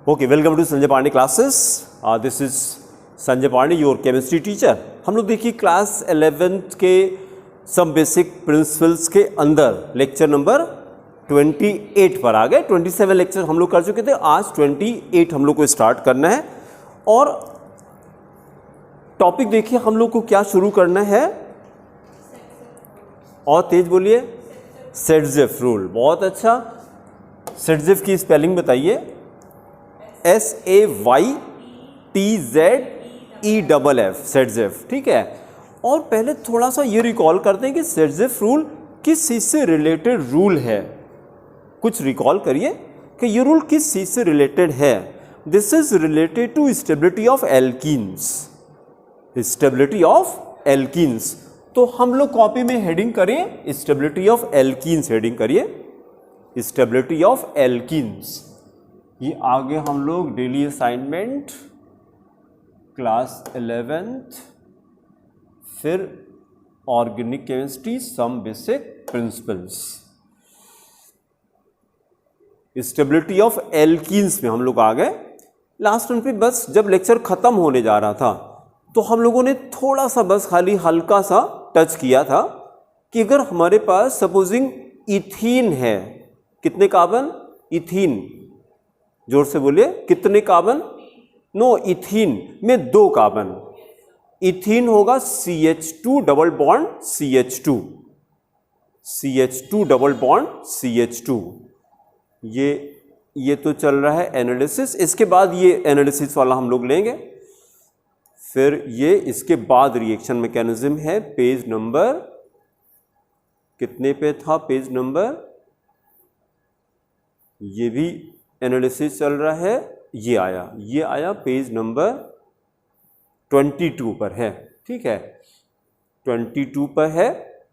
Okay, welcome to Sanjay Pandey classes. This is Sanjay Pandey, your chemistry teacher. हम लोग देखिए क्लास 11th के सम बेसिक प्रिंसिपल्स के अंदर लेक्चर नंबर 28 पर आ गए। 27 लेक्चर हम लोग कर चुके थे, आज 28 हम लोग को स्टार्ट करना है। और टॉपिक देखिए हम लोग को क्या शुरू करना है, और तेज बोलिए, सेटजेफ रूल। बहुत अच्छा, सेटजेफ की स्पेलिंग बताइए। SAYTZEFF, सेटजेफ, ठीक है। और पहले थोड़ा सा ये रिकॉल करते हैं कि सेटजेफ रूल किस चीज़ से रिलेटेड रूल है। कुछ रिकॉल करिए कि ये रूल किस चीज़ से रिलेटेड है। This is related to stability of alkenes, stability of alkenes. तो हम लोग कॉपी में हेडिंग करिए स्टेबिलिटी ऑफ एल्कीन्स, हेडिंग करिए स्टेबिलिटी ऑफ एल्कीन्स। ये आगे हम लोग डेली असाइनमेंट क्लास 11th, फिर organic chemistry some basic principles, stability of alkenes में हम लोग आ गए। लास्ट टाइम पे बस जब लेक्चर खत्म होने जा रहा था तो हम लोगों ने थोड़ा सा बस खाली हल्का सा टच किया था कि अगर हमारे पास सपोजिंग इथीन है, कितने कार्बन? इथीन, जोर से बोलिए, कितने कार्बन? नो, इथीन में 2 कार्बन। इथीन होगा CH2 double bond CH2, CH2 double bond CH2। ये तो चल रहा है एनालिसिस। इसके बाद ये एनालिसिस वाला हम लोग लेंगे, फिर ये इसके बाद रिएक्शन मैकेनिज्म है। पेज नंबर कितने पे था? पेज नंबर, ये भी एनालिसिस चल रहा है। ये आया पेज नंबर 22 पर है, ठीक है, 22 पर है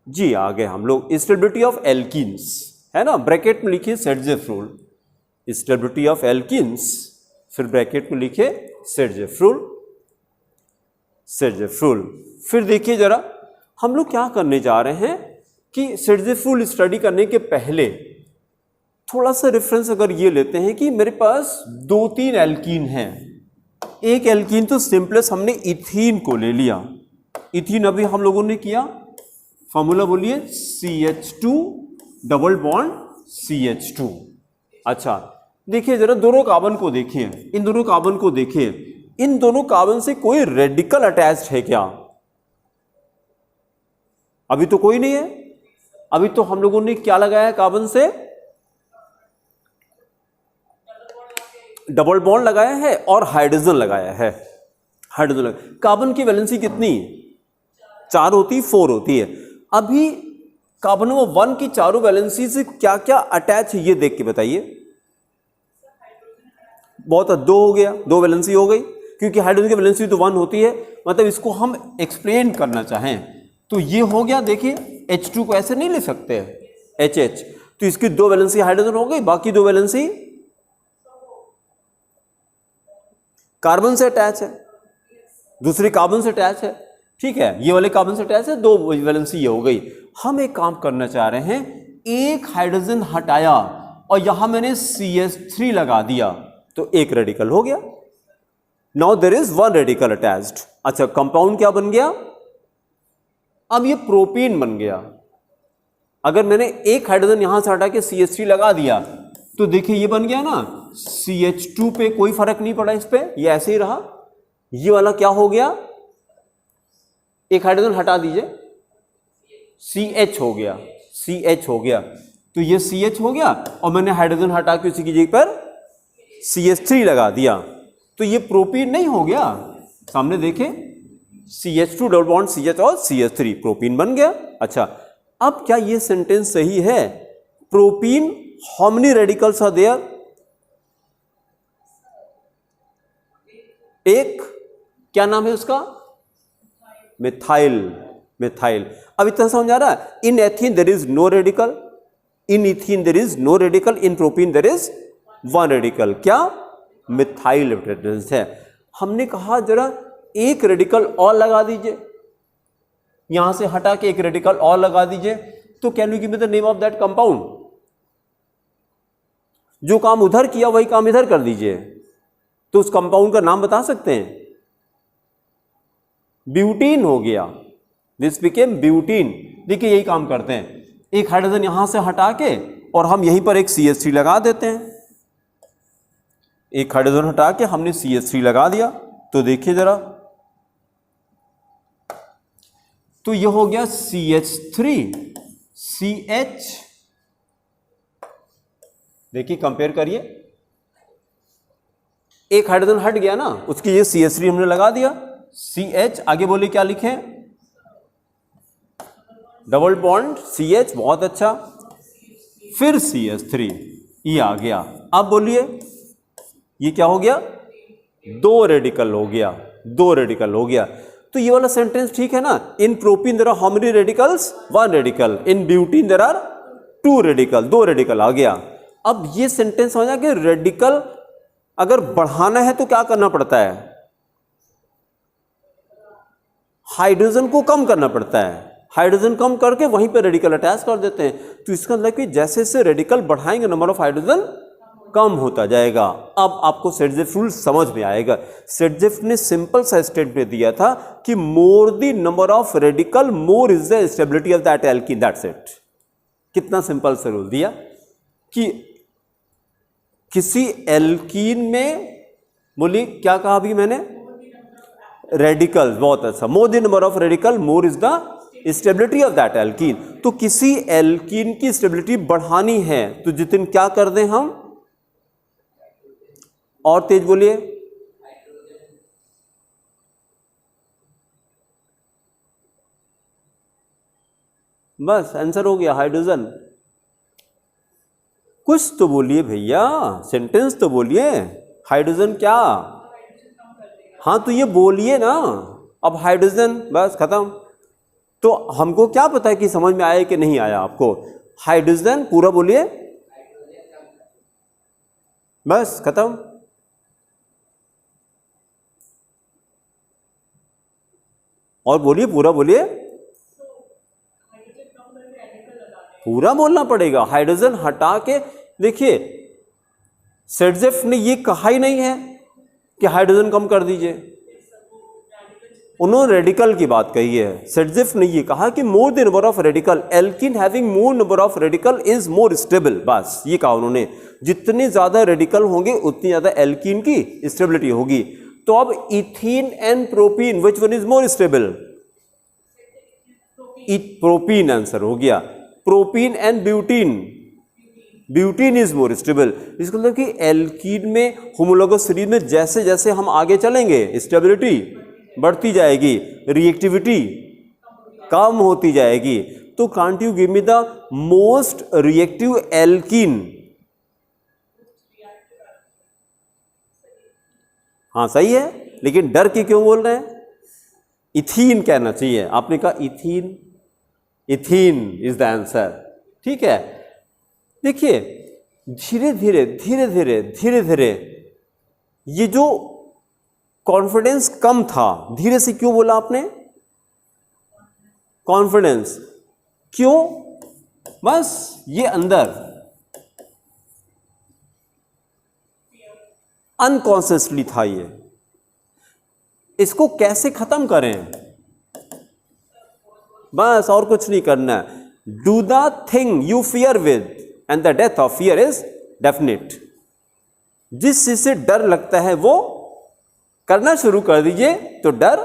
जी। आ गए हम लोग स्टेबिलिटी ऑफ एल्कीन्स, है ना। ब्रैकेट में लिखिए सेटजेफ रूल, स्टेबिलिटी ऑफ एल्कीन्स, फिर ब्रैकेट में लिखिए सेटजेफ रूल, सेटजेफ रूल। फिर देखिए जरा हम लोग क्या करने जा रहे हैं कि सेटजेफ रूल स्टडी करने के पहले थोड़ा सा रेफरेंस अगर ये लेते हैं कि मेरे पास 2-3 एल्कीन हैं। एक एल्कीन तो सिंपलेस्ट हमने इथीन को ले लिया। इथीन अभी हम लोगों ने किया, फॉर्मूला बोलिए CH2 डबल बॉन्ड CH2। अच्छा देखिए जरा दोनों कार्बन को देखिए, इन दोनों कार्बन को देखिए, इन दोनों कार्बन से कोई रेडिकल अटैच्ड है क्या? अभी तो कोई नहीं है। अभी तो हम लोगों ने क्या लगाया कार्बन से? डबल बॉन्ड लगाया है और हाइड्रोजन लगाया है। हाइड्रोजन लगाया। कार्बन की वैलेंसी कितनी? 4 होती, 4 होती है। अभी कार्बन नंबर 1 की चारों वैलेंसी से क्या क्या अटैच है ये देख के बताइए। बहुत 2 हो गया, 2 वैलेंसी हो गई, क्योंकि हाइड्रोजन की वैलेंसी तो 1 होती है। मतलब इसको हम एक्सप्लेन करना चाहें तो ये हो गया। देखिए H2 को ऐसे नहीं ले सकते, HH, तो इसकी 2 वैलेंसी हाइड्रोजन हो गई, बाकी 2 वैलेंसी कार्बन से अटैच है, दूसरी कार्बन से अटैच है, ठीक है। ये वाले कार्बन से अटैच है, 2 वैलेंसी ये हो गई। हम एक काम करना चाह रहे हैं, एक हाइड्रोजन हटाया और यहां मैंने CH3 लगा दिया तो एक रेडिकल हो गया। Now there is 1 radical attached. अच्छा, कंपाउंड क्या बन गया? अब ये प्रोपीन बन गया। अगर मैंने एक हाइड्रोजन यहां से हटा के CH3 लगा दिया तो देखिए ये बन गया ना, CH2 पे कोई फर्क नहीं पड़ा, इस पे ये ऐसे ही रहा। ये वाला क्या हो गया? एक हाइड्रोजन हटा दीजिए, CH हो गया, CH हो गया। तो ये CH हो गया और मैंने हाइड्रोजन हटा के उसी की जगह पर CH3 लगा दिया, तो ये प्रोपीन नहीं हो गया। सामने देखें, CH2 डबल बॉन्ड CH और CH3, प्रोपीन बन गया। अच्छा, अब क्या ये सेंटेंस सही है? Propene, how many radicals are there? एक, क्या नाम है उसका? Methyl, methyl. अब इतना समझ आ रहा है? In ethene there is no radical, in ethene there is no radical, in propene there is 1 radical. क्या? मिथाइल प्रेजेंस है। हमने कहा जरा एक रेडिकल और लगा दीजिए, यहां से हटा के एक रेडिकल और लगा दीजिए, तो can you give me the name of that compound? जो काम उधर किया वही काम इधर कर दीजिए। तो उस कंपाउंड का नाम बता सकते हैं? ब्यूटीन हो गया, दिस बिकेम ब्यूटीन। देखिए यही काम करते हैं, एक हाइड्रोजन यहां से हटा के और हम यहीं पर एक CH3 लगा देते हैं। एक हाइड्रोजन हटा के हमने CH3 लगा दिया, तो देखिए जरा, तो यह हो गया CH3 CH। देखिए कंपेयर करिए, एक हाइड्रोजन हट गया ना, उसकी ये CH3 हमने लगा दिया, CH। आगे बोलिए क्या लिखें? डबल बॉन्ड CH, बहुत अच्छा, फिर CH3, ये आ गया। अब बोलिए ये क्या हो गया? दो रेडिकल हो गया, दो रेडिकल हो गया। तो ये वाला सेंटेंस ठीक है ना? In propene there are how many radicals? One radical. In butene there are two radical, दो रेडिकल आ गया। अब ये सेंटेंस समझा कि रेडिकल अगर बढ़ाना है तो क्या करना पड़ता है? हाइड्रोजन को कम करना पड़ता है, हाइड्रोजन कम करके वहीं पे रेडिकल अटैच कर देते हैं। तो इसका मतलब कि जैसे जैसे रेडिकल बढ़ाएंगे नंबर ऑफ हाइड्रोजन कम होता जाएगा। अब आपको सेटजेफ रूल समझ में आएगा। सेटजेफ ने सिंपल सा स्टेटमेंट दिया था कि more the number of radical more is the stability of that alkene, that's it. कितना सिंपल सा रूल दिया कि किसी एल्कीन में, बोलिए क्या कहा अभी मैंने? रेडिकल, बहुत अच्छा, more the number of radical more is the stability of that alkene. तो किसी एल्कीन की स्टेबिलिटी बढ़ानी है तो जितिन क्या कर दें हम? और तेज बोलिए। बस आंसर हो गया, हाइड्रोजन। कुछ तो बोलिए भैया, सेंटेंस तो बोलिए। हाइड्रोजन क्या? हाँ तो ये बोलिए ना। अब हाइड्रोजन, बस खत्म। तो हमको क्या पता है कि समझ में आया कि नहीं आया आपको? हाइड्रोजन पूरा बोलिए, बस खत्म। और बोलिए, पूरा बोलिए, पूरा बोलना पड़ेगा। हाइड्रोजन हटा के देखिए, सेटजेफ ने ये कहा ही नहीं है कि हाइड्रोजन कम कर दीजिए, उन्होंने रेडिकल की बात कही है। सेटजेफ ने ये कहा कि more the number of radical, alkene having more number of radical is more stable, बस ये कहा उन्होंने। जितने ज्यादा रेडिकल होंगे उतनी ज्यादा एल्कीन की स्टेबिलिटी होगी। तो अब ethene and propene, which one is more stable? Propene answer हो गया। Propene and butene, butene is more stable. इसका मतलब कि एल्कीन में होमोलोगस सीरीज में जैसे जैसे हम आगे चलेंगे स्टेबिलिटी बढ़ती जाएगी, रिएक्टिविटी कम होती जाएगी। तो can't you give me the most reactive alkene? हाँ सही है, लेकिन डर के क्यों बोल रहे हैं? इथीन कहना चाहिए, आपने कहा ethene. Ethene is the answer, ठीक है। देखिए धीरे धीरे धीरे धीरे धीरे धीरे ये जो कॉन्फिडेंस कम था, धीरे से क्यों बोला आपने? कॉन्फिडेंस क्यों? बस ये अंदर अनकॉन्शियसली था ये। इसको कैसे खत्म करें? बस और कुछ नहीं करना है। Do the thing you fear with and the death of fear is definite. जिस चीज से डर लगता है वो करना शुरू कर दीजिए तो डर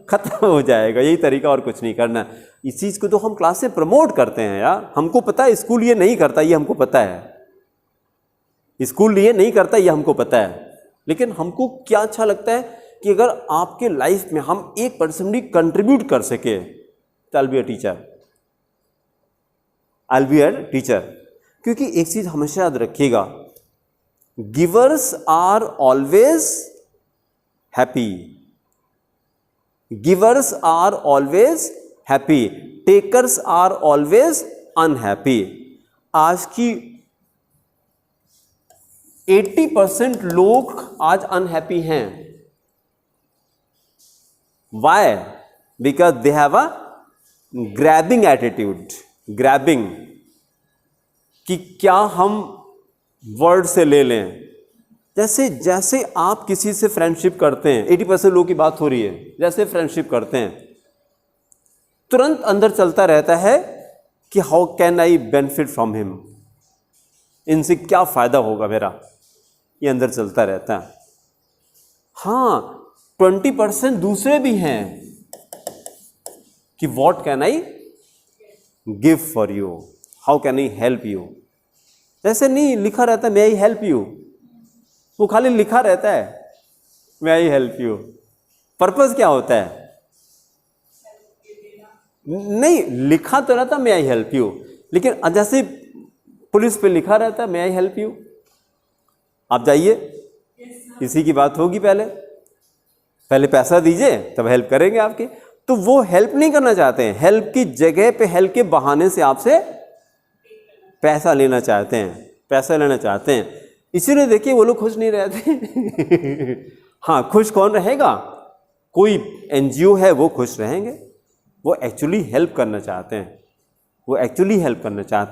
खत्म हो जाएगा। यही तरीका, और कुछ नहीं करना। इस चीज को तो हम क्लास से प्रमोट करते हैं यार, हमको पता है स्कूल ये नहीं करता, ये हमको पता है। स्कूल ये नहीं करता, ये हमको पता है। लेकिन हमको क्या अच्छा लगता है कि अगर आपके लाइफ में हम 1% भी कंट्रीब्यूट कर सके तो I will be a teacher, I will be a teacher. क्योंकि एक चीज हमेशा याद रखिएगा, givers are always happy, givers are always happy, takers are always unhappy. आज की 80% लोग आज अनहैप्पी हैं। Why? Because they have a grabbing attitude. Grabbing कि क्या हम वर्ड से ले लें, जैसे जैसे आप किसी से फ्रेंडशिप करते हैं, 80% लोगों की बात हो रही है, जैसे फ्रेंडशिप करते हैं तुरंत अंदर चलता रहता है कि how can I benefit from him, इनसे क्या फायदा होगा मेरा, ये अंदर चलता रहता है। हाँ, 20% दूसरे भी हैं कि what can I give for you, how can I help you. ऐसे नहीं लिखा रहता मे आई हेल्प यू, वो खाली लिखा रहता है मे आई हेल्प यू, पर्पस क्या होता है? नहीं, लिखा तो रहता मे आई हेल्प यू, लेकिन जैसे पुलिस पे लिखा रहता है मे आई हेल्प यू, आप जाइए किसी की बात होगी, पहले पैसा दीजिए तब हेल्प करेंगे आपकी। तो वो हेल्प नहीं करना चाहते हैं, हेल्प की जगह पे हेल्प के बहाने से आपसे पैसा लेना चाहते हैं, इसीलिए देखिए वो लोग खुश नहीं रहते। हाँ, खुश कौन रहेगा? कोई एनजीओ है वो खुश रहेंगे, वो एक्चुअली हेल्प करना चाहते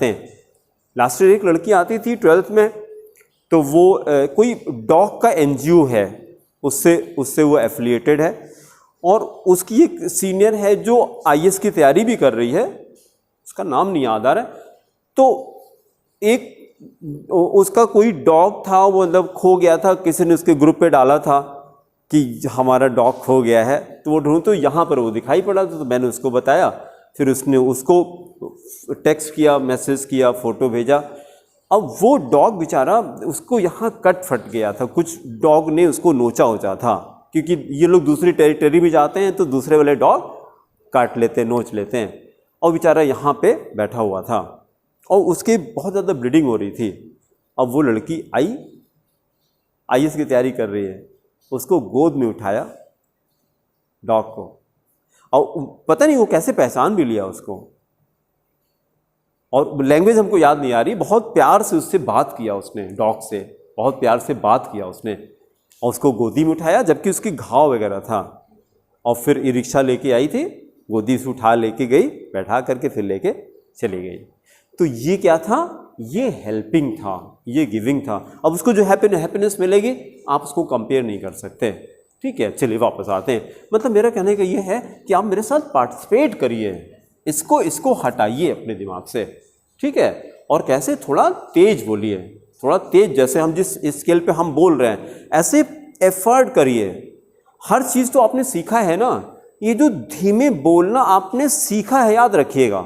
हैं, लास्ट ईयर एक लड़की आती थी 12th में, तो वो कोई डॉग का एनजीओ है, उससे वो एफिलिएटेड है, और उसकी एक सीनियर है जो आईएएस की तैयारी भी कर रही है, उसका नाम नहीं याद आ रहा है। तो एक उसका कोई डॉग था, वो मतलब खो गया था, किसी ने उसके ग्रुप पे डाला था कि हमारा डॉग खो गया है, तो वो ढूंढ, तो यहाँ पर वो दिखाई पड़ा, तो मैंने उसको बताया, फिर उसने उसको टेक्स्ट किया, मैसेज किया, फ़ोटो भेजा। अब वो डॉग बेचारा, उसको यहाँ कट फट गया था, कुछ डॉग ने उसको नोचा था, क्योंकि ये लोग दूसरी टेरिटरी में जाते हैं तो दूसरे वाले डॉग काट लेते हैं, नोच लेते हैं, और बेचारा यहाँ पे बैठा हुआ था और उसके बहुत ज़्यादा ब्लीडिंग हो रही थी। अब वो लड़की आई, आईएएस की तैयारी कर रही है, उसको गोद में उठाया डॉग को, और पता नहीं वो कैसे पहचान भी लिया उसको, और लैंग्वेज हमको याद नहीं आ रही, बहुत प्यार से उससे बात किया उसने, डॉग से बहुत प्यार से बात किया उसने, और उसको गोदी में उठाया जबकि उसकी घाव वगैरह था, और फिर ई रिक्शा लेके आई थी, गोदी से उठा लेके गई, बैठा करके फिर लेके चली गई। तो ये क्या था? ये हेल्पिंग था, ये गिविंग था। अब उसको जो हैप्पीनेस मिलेगी आप उसको कंपेयर नहीं कर सकते, ठीक है। चलिए वापस आते हैं, मतलब मेरा कहने का ये है कि आप मेरे साथ पार्टिसिपेट करिए, इसको हटाइए अपने दिमाग से, ठीक है। और कैसे? थोड़ा तेज बोलिए, थोड़ा तेज, जैसे हम जिस स्केल पे हम बोल रहे हैं ऐसे एफर्ट करिए। हर चीज़ तो आपने सीखा है ना, ये जो धीमे बोलना आपने सीखा है, याद रखिएगा।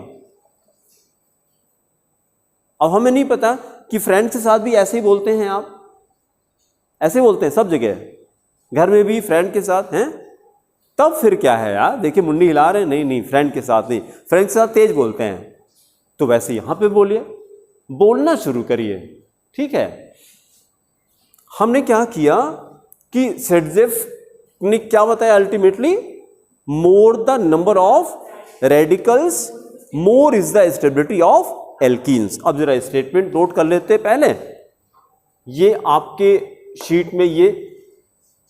अब हमें नहीं पता कि फ्रेंड के साथ भी ऐसे ही बोलते हैं, आप ऐसे बोलते हैं सब जगह, घर में भी फ्रेंड के साथ हैं, तब फिर क्या है यार, देखिए मुंडी हिला रहे हैं, नहीं फ्रेंड के साथ नहीं, फ्रेंड के साथ तेज बोलते हैं, तो वैसे यहां पे बोलिए, बोलना शुरू करिए, ठीक है। हमने क्या किया कि सेडजेफ ने क्या बताया ultimately, more the number of radicals more is the stability of alkenes. अब जरा स्टेटमेंट नोट कर लेते हैं पहले, ये आपके शीट में ये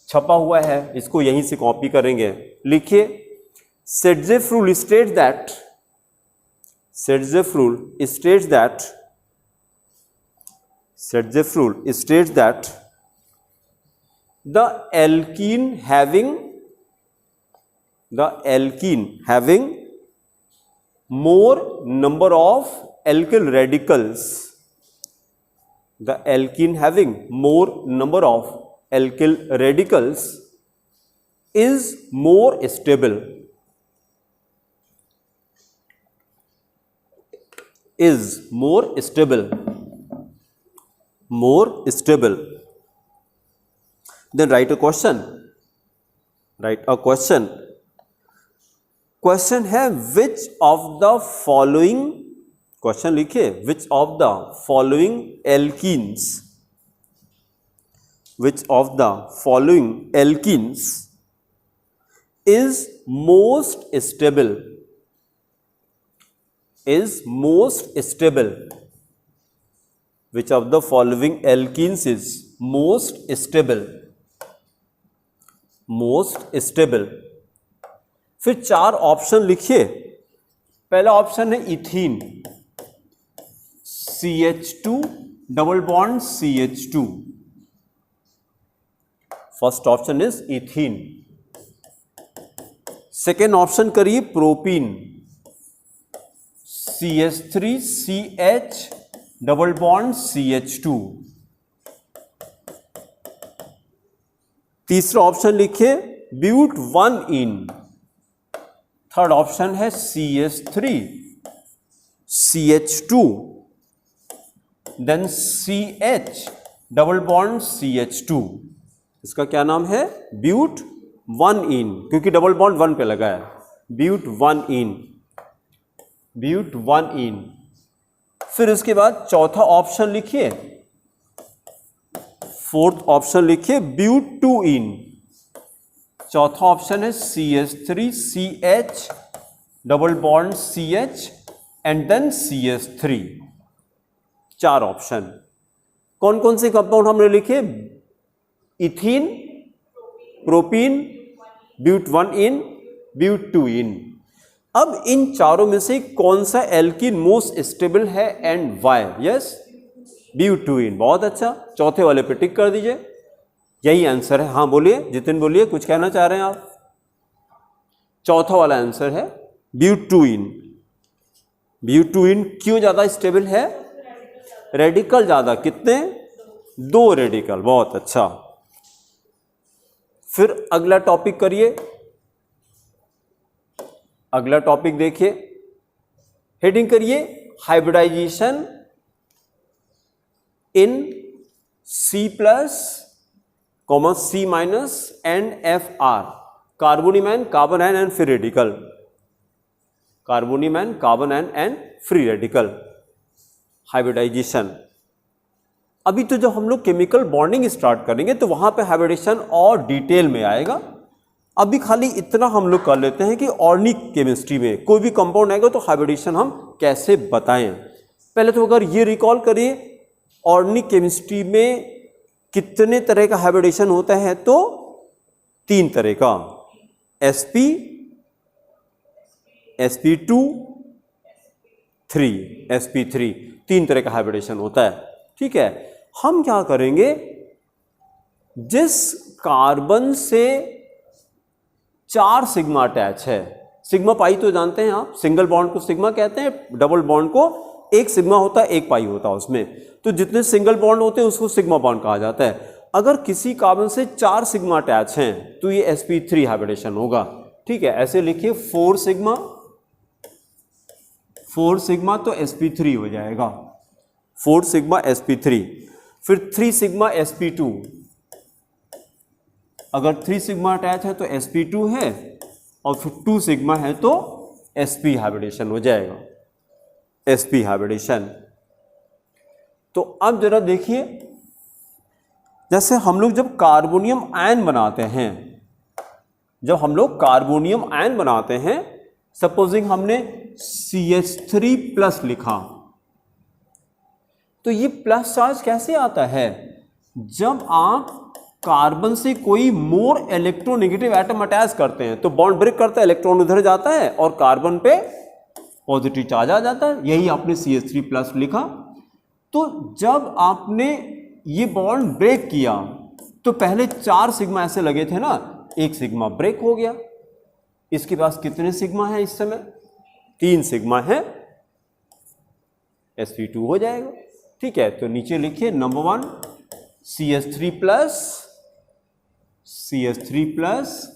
छपा हुआ है, इसको यहीं से कॉपी करेंगे। लिखिए, सेडजेफ rule states that, सेडजेफ rule states that, सेडजेफ rule states that the alkene having more number of alkyl radicals, the alkene having more number of alkyl radicals is more stable, is more stable, more stable. Then write a question, write a question. Question है which of the following, question लिखिए, which of the following alkenes, which of the following alkenes is most stable, is most stable, which of the following alkenes is most stable, most stable. फिर 4 option लिखिए। पहला option है ethene, CH2 double bond CH2, first option is ethene. Second option करिए propene, CH3CH double bond CH2। तीसरा option लिखिए ब्यूट 1-इन। Third option है CH3CH2 then CH double bond CH2। इसका क्या नाम है? ब्यूट 1-इन, क्योंकि डबल बॉन्ड 1 पे लगा है। ब्यूट 1-इन, ब्यूट 1-इन। फिर इसके बाद चौथा ऑप्शन लिखिए, फोर्थ ऑप्शन लिखिए ब्यूट 2-इन। चौथा ऑप्शन है CH3CH double bond CH and then CH3। चार ऑप्शन। कौन कौन से कंपाउंड हमने लिखे? Ethene, propene, but one ene, but two ene. अब इन चारों में से कौन सा एल्कीन मोस्ट स्टेबल है and why? Yes, but two ene. बहुत अच्छा, चौथे वाले पे टिक कर दीजिए, यही आंसर है। हाँ बोलिए, जितिन बोलिए, कुछ कहना चाह रहे हैं आप? चौथा वाला आंसर है ब्यूट 2-इन। ब्यूट 2-इन क्यों ज्यादा स्टेबल है? रेडिकल ज्यादा, कितने? 2 रेडिकल। बहुत अच्छा। फिर अगला टॉपिक करिए, अगला टॉपिक देखिए, हेडिंग करिए हाइब्रिडाइजेशन इन C+, C- एंड Fr, carbonium, carbon ion and free radical. Carbonium, carbon ion and free radical hybridisation. अभी तो जब हम लोग केमिकल बॉन्डिंग स्टार्ट करेंगे तो वहां पे हाइब्रिडेशन और डिटेल में आएगा। अभी खाली इतना हम लोग कर लेते हैं कि ऑर्गेनिक केमिस्ट्री में कोई भी कंपाउंड आएगा तो हाइब्रिडेशन हम कैसे बताएं। पहले तो अगर ये रिकॉल करिए, ऑर्गेनिक केमिस्ट्री में कितने तरह का हाइब्रिडेशन होता है? तो 3 तरह का, sp, sp2, 3, sp3, 3 तरह का हाइब्रिडेशन होता है। ठीक है, हम क्या करेंगे, जिस कार्बन से 4 सिग्मा अटैच है, सिग्मा पाई तो जानते हैं आप, सिंगल बॉन्ड को सिग्मा कहते हैं, डबल बॉन्ड को एक सिग्मा होता है, एक पाई होता है उसमें, तो जितने सिंगल बॉन्ड होते हैं उसको सिग्मा बॉन्ड कहा जाता है। अगर किसी कार्बन से 4 सिग्मा अटैच हैं तो ये sp3 हाइब्रिडेशन होगा। ठीक है, ऐसे लिखिए 4 सिग्मा, 4 सिग्मा तो sp3 हो जाएगा, 4 सिग्मा sp3। फिर 3 सिग्मा sp2, अगर 3 सिग्मा अटैच है तो sp2 है, और फिर 2 सिग्मा है तो sp हाइब्रिडेशन हो जाएगा, sp हाइब्रिडेशन। तो अब जरा देखिए, जैसे हम लोग जब कार्बोनियम आयन बनाते हैं, जब हम लोग कार्बोनियम आयन बनाते हैं, सपोजिंग हमने CH3+ लिखा, तो ये प्लस चार्ज कैसे आता है? जब आप कार्बन से कोई मोर इलेक्ट्रोनेगेटिव एटम अटैच करते हैं तो बॉन्ड ब्रेक करता है, इलेक्ट्रॉन उधर जाता है और कार्बन पे पॉजिटिव चार्ज आ जाता है। यही आपने CH3+ लिखा। तो जब आपने ये बॉन्ड ब्रेक किया तो पहले 4 सिग्मा ऐसे लगे थे ना, 1 सिग्मा ब्रेक हो गया। इसके पास कितने सिग्मा है इस समय? 3 सिग्मा है, sp2 हो जाएगा। ठीक है, तो नीचे लिखिए नंबर 1 CH3+, CH3+,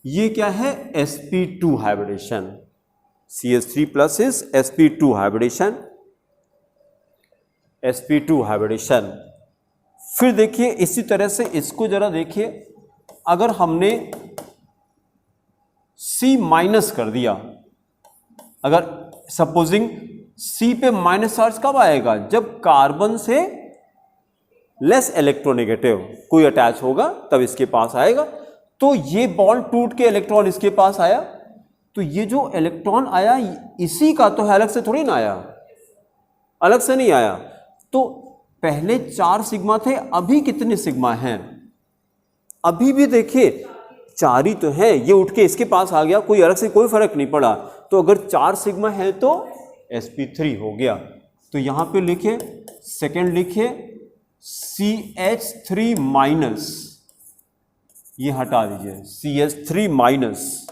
ये क्या है? sp2 hybridisation. CH3+ is sp2 hybridisation, sp2 hybridisation. फिर देखिए इसी तरह से इसको जरा देखिए, अगर हमने C- कर दिया, अगर सपोजिंग C पे माइनस चार्ज कब आएगा? जब कार्बन से लेस इलेक्ट्रोनेगेटिव कोई अटैच होगा तब इसके पास आएगा। तो ये बॉन्ड टूट के इलेक्ट्रॉन इसके पास आया, तो ये जो इलेक्ट्रॉन आया इसी का तो है, अलग से थोड़ी ना आया, अलग से नहीं आया। तो पहले 4 सिग्मा थे, अभी कितने सिग्मा हैं? अभी भी देखिए 4 ही तो है, ये उठ के इसके पास आ गया, कोई अलग से कोई फर्क नहीं पड़ा। तो अगर 4 सिग्मा है तो sp3 हो गया। तो यहां पे लिखे, सेकेंड लिखे CH3-, ये हटा दीजिए CH3 माइनस।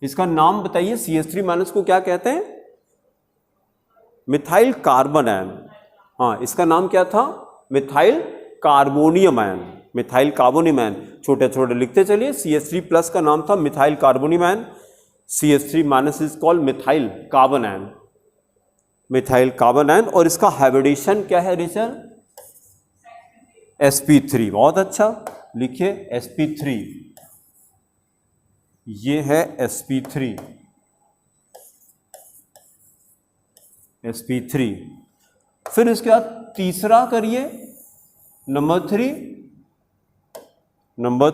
इसका नाम बताइए, CH3 माइनस को क्या कहते हैं? Methyl carbon ion. हाँ, इसका नाम क्या था? Methyl carbonium ion, methyl carbonium ion. छोटे छोटे लिखते चलिए। CH3 प्लस का नाम था methyl carbonium ion, CH3 minus is called methyl carbon ion, methyl carbon ion. और इसका हाइब्रिडेशन क्या है रिचर? sp3। बहुत अच्छा, लिखिए sp3, ये है sp3, sp3। फिर इसके बाद तीसरा करिए, नंबर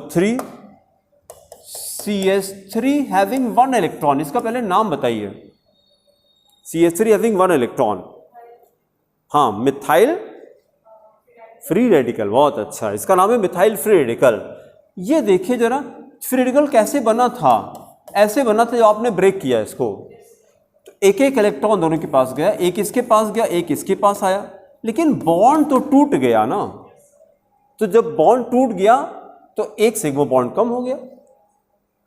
3 CH3 हैविंग 1 इलेक्ट्रॉन। इसका पहले नाम बताइए। CH3 हैविंग 1 इलेक्ट्रॉन, हाँ, मिथाइल फ्री रेडिकल। बहुत अच्छा, इसका नाम है मिथाइल फ्री रेडिकल। ये देखिए जरा, फ्री रेडिकल कैसे बना था? ऐसे बना था जब आपने ब्रेक किया इसको, तो एक एक इलेक्ट्रॉन दोनों के पास गया, एक इसके पास गया, एक इसके पास आया, लेकिन बॉन्ड तो टूट गया ना। तो जब बॉन्ड टूट गया तो एक सिग्मा बॉन्ड कम हो गया,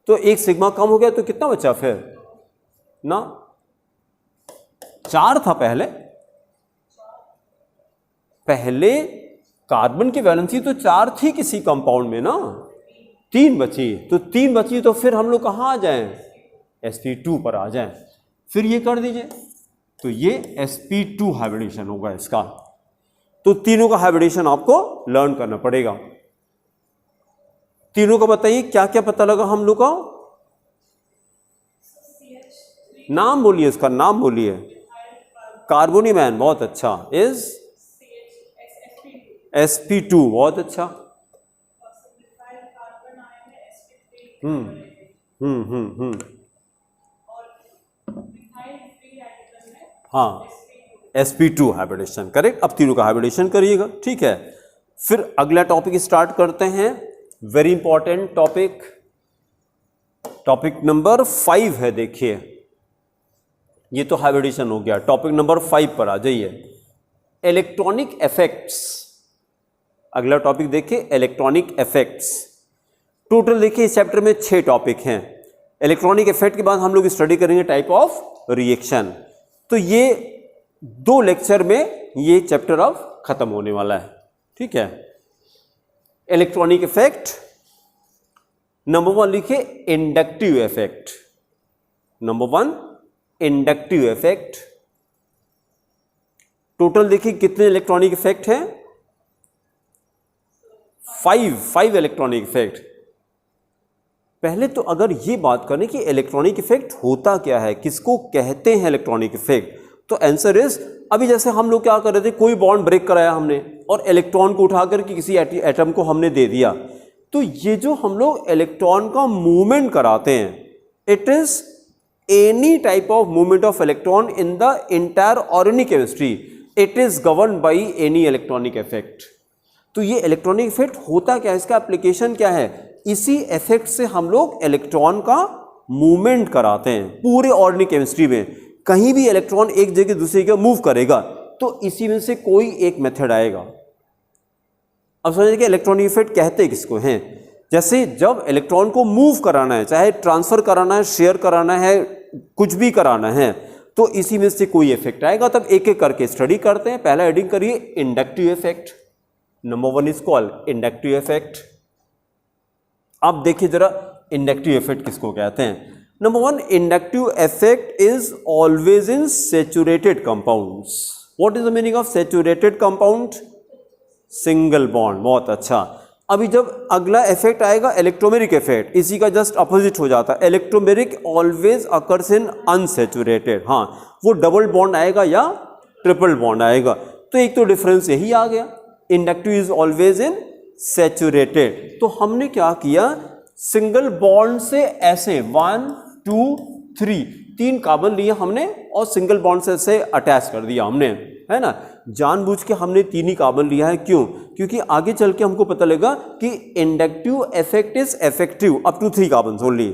तो एक सिग्मा कम हो गया तो कितना बचा फिर ना? 4 था पहले कार्बन की वैलेंसी तो 4 थी किसी कंपाउंड में ना, 3 बची। तो 3 बची तो फिर हम लोग कहाँ आ जाएं? sp2 पर आ जाएं। फिर ये कर दीजिए, तो ये sp2 हाइब्रिडेशन होगा इसका। तो तीनों का हाइब्रिडेशन आपको लर्न करना पड़ेगा। तीनों का बताइए क्या क्या पता लगा हम लोग का? नाम बोलिए, इसका नाम बोलिए। कार्बोनियम आयन, बहुत अच्छा, इज sp2, बहुत अच्छा। हाँ, sp2 हाइब्रिडेशन, करेक्ट। अब तीनों का हाइब्रिडेशन करिएगा, ठीक है। फिर अगला टॉपिक स्टार्ट करते हैं, very important topic, topic number 5 है। देखिए, ये तो हाइब्रिडेशन हो गया। टॉपिक नंबर 5 पर आ जाइए, इलेक्ट्रॉनिक इफेक्ट्स। अगला टॉपिक देखिए, इलेक्ट्रॉनिक इफेक्ट्स। टोटल देखिए इस चैप्टर में 6 टॉपिक हैं। इलेक्ट्रॉनिक इफेक्ट के बाद हम लोग स्टडी करेंगे टाइप ऑफ रिएक्शन। तो ये 2 लेक्चर में ये चैप्टर अब खत्म होने वाला है, ठीक है। इलेक्ट्रॉनिक इफेक्ट, नंबर 1 लिखिए inductive effect. Number 1 inductive effect. Total देखिए कितने इलेक्ट्रॉनिक इफेक्ट हैं? 5 इलेक्ट्रॉनिक इफेक्ट। पहले तो अगर ये बात करें कि इलेक्ट्रॉनिक इफेक्ट होता क्या है, किसको कहते हैं इलेक्ट्रॉनिक इफेक्ट, तो आंसर इज, अभी जैसे हम लोग क्या कर रहे थे, कोई बॉन्ड ब्रेक कराया हमने और इलेक्ट्रॉन को उठाकर के किसी एटम को हमने दे दिया, तो ये जो हम लोग इलेक्ट्रॉन का मूवमेंट कराते हैं, it is any type of movement of electron in the entire organic chemistry, it is govern by any electronic effect. तो ये इलेक्ट्रॉनिक इफेक्ट होता क्या है, इसका एप्लीकेशन क्या है? इसी इफेक्ट से हम लोग इलेक्ट्रॉन का मूवमेंट कराते हैं पूरे ऑर्गेनिक केमिस्ट्री में। कहीं भी इलेक्ट्रॉन एक जगह दूसरी जगह मूव करेगा तो इसी में से कोई एक मेथड आएगा। अब समझिए कि इलेक्ट्रॉनिक इफेक्ट कहते किसको हैं? जैसे जब इलेक्ट्रॉन को मूव कराना है, चाहे ट्रांसफर कराना है, शेयर कराना है, कुछ भी कराना है, तो इसी में से कोई इफेक्ट आएगा। तब एक एक करके स्टडी करते हैं। पहला हेडिंग करिए inductive effect. Number 1 is called inductive effect. अब देखिए जरा इंडक्टिव इफेक्ट किसको कहते हैं। Number 1, inductive effect is always in saturated compounds. What is the meaning of saturated compound? Single bond. बहुत अच्छा। अभी जब अगला इफेक्ट आएगा इलेक्ट्रोमेरिक इफेक्ट, इसी का जस्ट अपोजिट हो जाता है। Electromeric always occurs in unsaturated. हाँ, वो डबल बॉन्ड आएगा या ट्रिपल बॉन्ड आएगा। तो एक तो डिफरेंस यही आ गया, inductive is always in saturated. तो हमने क्या किया, सिंगल बॉन्ड से ऐसे 1 2 3 कार्बन लिए हमने और सिंगल बॉन्ड से ऐसे अटैच कर दिया हमने, है ना। जानबूझ के हमने 3 ही कार्बन लिया है। क्यों? क्योंकि आगे चल के हमको पता लगा कि inductive effect is effective up to 3 carbon only.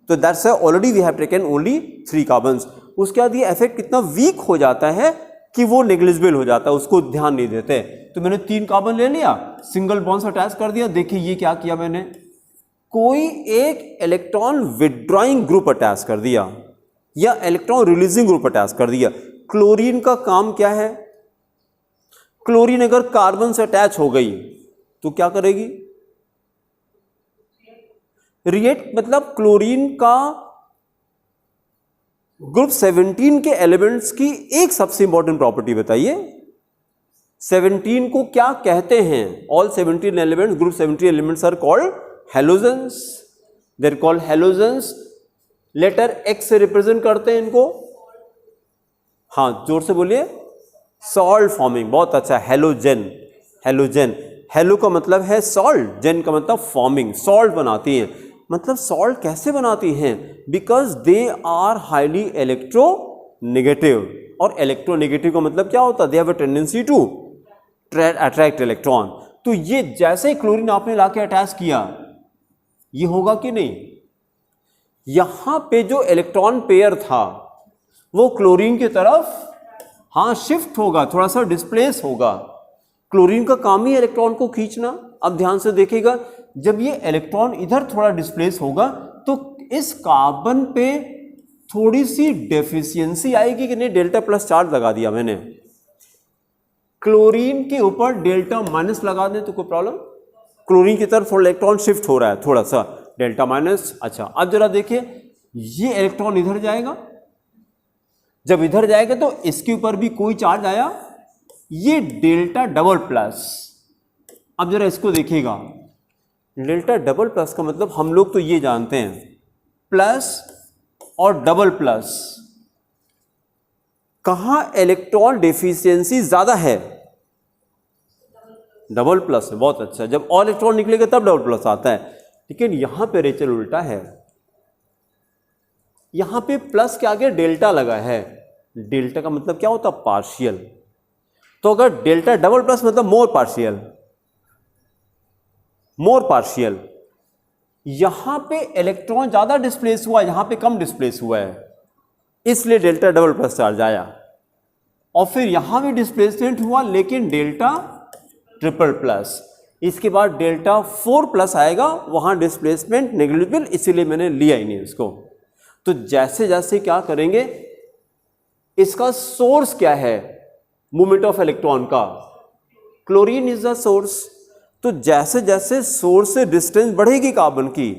तो that's why already we have taken only 3 carbon. उसके बाद ये इफेक्ट कितना वीक हो जाता है कि वो नेग्लिजिबल हो जाता है, उसको ध्यान नहीं देते। तो मैंने 3 कार्बन ले लिया सिंगल बॉन्ड से अटैच कर दिया। देखिए ये क्या किया मैंने, कोई एक इलेक्ट्रॉन विड्रॉइंग ग्रुप अटैच कर दिया या इलेक्ट्रॉन रिलीजिंग ग्रुप अटैच कर दिया। क्लोरीन का काम क्या है, क्लोरीन अगर कार्बन से अटैच हो गई तो क्या करेगी, रिएक्ट। मतलब क्लोरीन का ग्रुप 17 के एलिमेंट्स की एक सबसे इंपॉर्टेंट प्रॉपर्टी बताइए, 17 को क्या कहते हैं? All 17 elements, group 17 elements are called halogens, they are called halogens. Letter x से रिप्रेजेंट करते हैं इनको, हाँ जोर से बोलिए, सॉल्ट फॉर्मिंग। बहुत अच्छा, हेलोजेन, हेलोजेन, हेलो का मतलब है सॉल्ट, जेन का मतलब फॉर्मिंग, सॉल्ट बनाती हैं। मतलब सॉल्ट कैसे बनाती हैं, because they are highly electronegative, और इलेक्ट्रोनेगेटिव का मतलब क्या होता है, they have a tendency to attract electron. तो ये जैसे क्लोरीन आपने लाके अटैच किया, ये होगा कि नहीं, यहां पे जो इलेक्ट्रॉन पेयर था वो क्लोरीन की तरफ हाँ शिफ्ट होगा, थोड़ा सा डिस्प्लेस होगा। क्लोरीन का काम ही इलेक्ट्रॉन को खींचना। अब ध्यान से देखिएगा, जब ये इलेक्ट्रॉन इधर थोड़ा डिस्प्लेस होगा तो इस कार्बन पे थोड़ी सी डेफिशिएंसी आएगी कि नहीं, डेल्टा प्लस चार्ज लगा दिया मैंने, क्लोरीन के ऊपर डेल्टा माइनस लगा दें तो कोई प्रॉब्लम, क्लोरीन की तरफ थोड़ा इलेक्ट्रॉन शिफ्ट हो रहा है, थोड़ा सा डेल्टा माइनस। अच्छा अब जरा देखिए, ये इलेक्ट्रॉन इधर जाएगा, जब इधर जाएगा तो इसके ऊपर भी कोई चार्ज आया, ये डेल्टा डबल प्लस। अब जरा इसको देखिएगा, डेल्टा डबल प्लस का मतलब हम लोग तो ये जानते हैं, प्लस और डबल प्लस, कहां इलेक्ट्रॉन डेफिशिएंसी ज्यादा है, डबल प्लस है। बहुत अच्छा, जब और इलेक्ट्रॉन निकलेगा तब डबल प्लस आता है, लेकिन यहां पे रेचल उल्टा है, यहां पे प्लस के आगे डेल्टा लगा है। डेल्टा का मतलब क्या होता है, पार्शियल। तो अगर डेल्टा डबल प्लस मतलब मोर पार्शियल, मोर पार्शियल, यहां पे इलेक्ट्रॉन ज्यादा डिस्प्लेस हुआ, यहां पे कम डिस्प्लेस हुआ है, इसलिए डेल्टा डबल प्लस चार्ज आया। और फिर यहां भी डिस्प्लेसमेंट हुआ लेकिन डेल्टा ट्रिपल प्लस, इसके बाद डेल्टा 4 प्लस आएगा, वहां डिस्प्लेसमेंट नेग्लिजिबल, इसीलिए मैंने लिया ही नहीं इसको। तो जैसे जैसे क्या करेंगे, इसका सोर्स क्या है मूवमेंट ऑफ इलेक्ट्रॉन का, क्लोरीन इज द सोर्स। तो जैसे जैसे सोर्स से डिस्टेंस बढ़ेगी कार्बन की,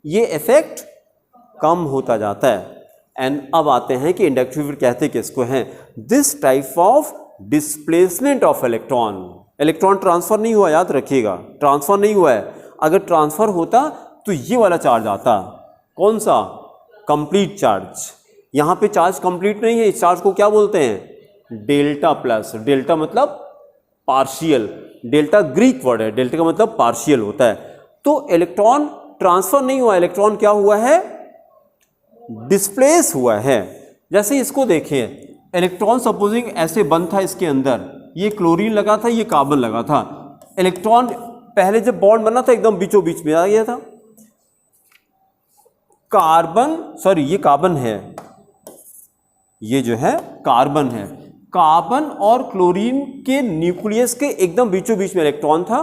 ये इफेक्ट कम होता जाता है। एंड अब आते हैं कि इंडक्टिव इफेक्ट कहते किसको हैं, this type of displacement of electron. Electron transfer नहीं हुआ, याद रखिएगा, ट्रांसफर नहीं हुआ है। अगर ट्रांसफर होता तो ये वाला चार्ज आता, कौन सा, कंप्लीट चार्ज। यहां पे चार्ज कंप्लीट नहीं है, इस चार्ज को क्या बोलते हैं, डेल्टा प्लस। डेल्टा मतलब पार्शियल, डेल्टा ग्रीक वर्ड है, डेल्टा का मतलब पार्शियल होता है। तो इलेक्ट्रॉन ट्रांसफर नहीं हुआ, इलेक्ट्रॉन क्या हुआ है, डिस्प्लेस हुआ है। जैसे इसको देखिए, इलेक्ट्रॉन सपोजिंग ऐसे बंद था, इसके अंदर ये क्लोरीन लगा था, ये कार्बन लगा था, इलेक्ट्रॉन पहले जब बॉन्ड बना था एकदम बीचों बीच में आ गया था, कार्बन, सॉरी ये कार्बन है, ये जो है कार्बन है, कार्बन और क्लोरीन के न्यूक्लियस के एकदम बीचों बीच में इलेक्ट्रॉन था।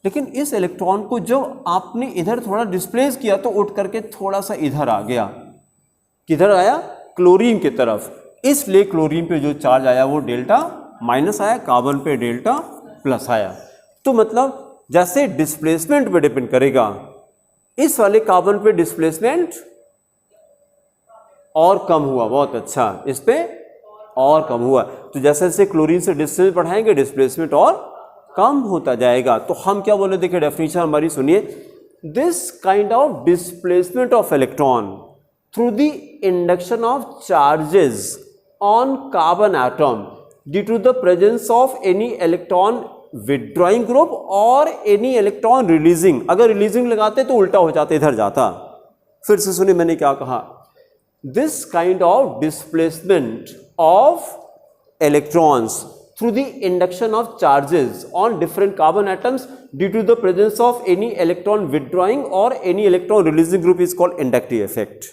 लेकिन इस इलेक्ट्रॉन को जब आपने इधर थोड़ा डिस्प्लेस किया तो उठ करके थोड़ा सा इधर आ गया, किधर आया, क्लोरीन की तरफ। इसलिए क्लोरीन पे जो चार्ज आया वो डेल्टा माइनस आया, कार्बन पे डेल्टा प्लस आया। तो मतलब जैसे डिस्प्लेसमेंट पे डिपेंड करेगा, इस वाले कार्बन पे डिस्प्लेसमेंट और कम हुआ, बहुत अच्छा, इस पे और कम हुआ। तो जैसे जैसे क्लोरीन से डिस्टेंस बढ़ाएंगे डिस्प्लेसमेंट और कम होता जाएगा। तो हम क्या बोले, देखिए डेफिनेशन हमारी सुनिए, this kind of displacement of electron through the induction of charges on carbon atom due to the presence of any electron withdrawing group और एनी इलेक्ट्रॉन रिलीजिंग। अगर रिलीजिंग लगाते तो उल्टा हो जाता, इधर जाता। फिर से सुनिए मैंने क्या कहा, this kind of displacement of electrons through the induction of charges on different carbon atoms due to the presence of any electron withdrawing or any electron releasing group is called inductive effect।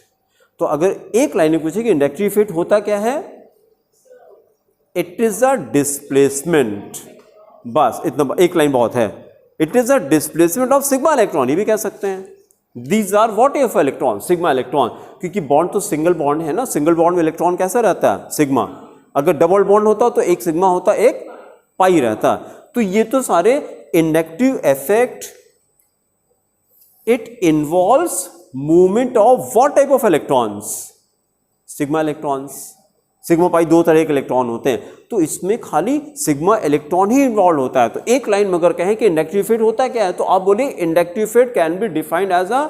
तो अगर एक line में पूछे कि inductive effect होता क्या है, it is a displacement बस इतना, एक लाइन बहुत है। It is a displacement of sigma electron, ये भी कह सकते हैं। These are what if electron, sigma electron, क्योंकि बॉन्ड तो सिंगल बॉन्ड है ना, सिंगल बॉन्ड में इलेक्ट्रॉन कैसा रहता है, सिग्मा। अगर डबल बॉन्ड होता तो एक सिग्मा होता, एक पाई रहता। तो ये तो सारे inductive effect, it involves movement of what type of electrons, sigma electrons. Sigma pi दो तरह के इलेक्ट्रॉन होते हैं, तो इसमें खाली सिग्मा इलेक्ट्रॉन ही इन्वॉल्व होता है। तो एक लाइन में अगर कहें कि इंडक्टिव इफेक्ट होता है क्या है, तो आप बोलिए inductive effect can be defined as a,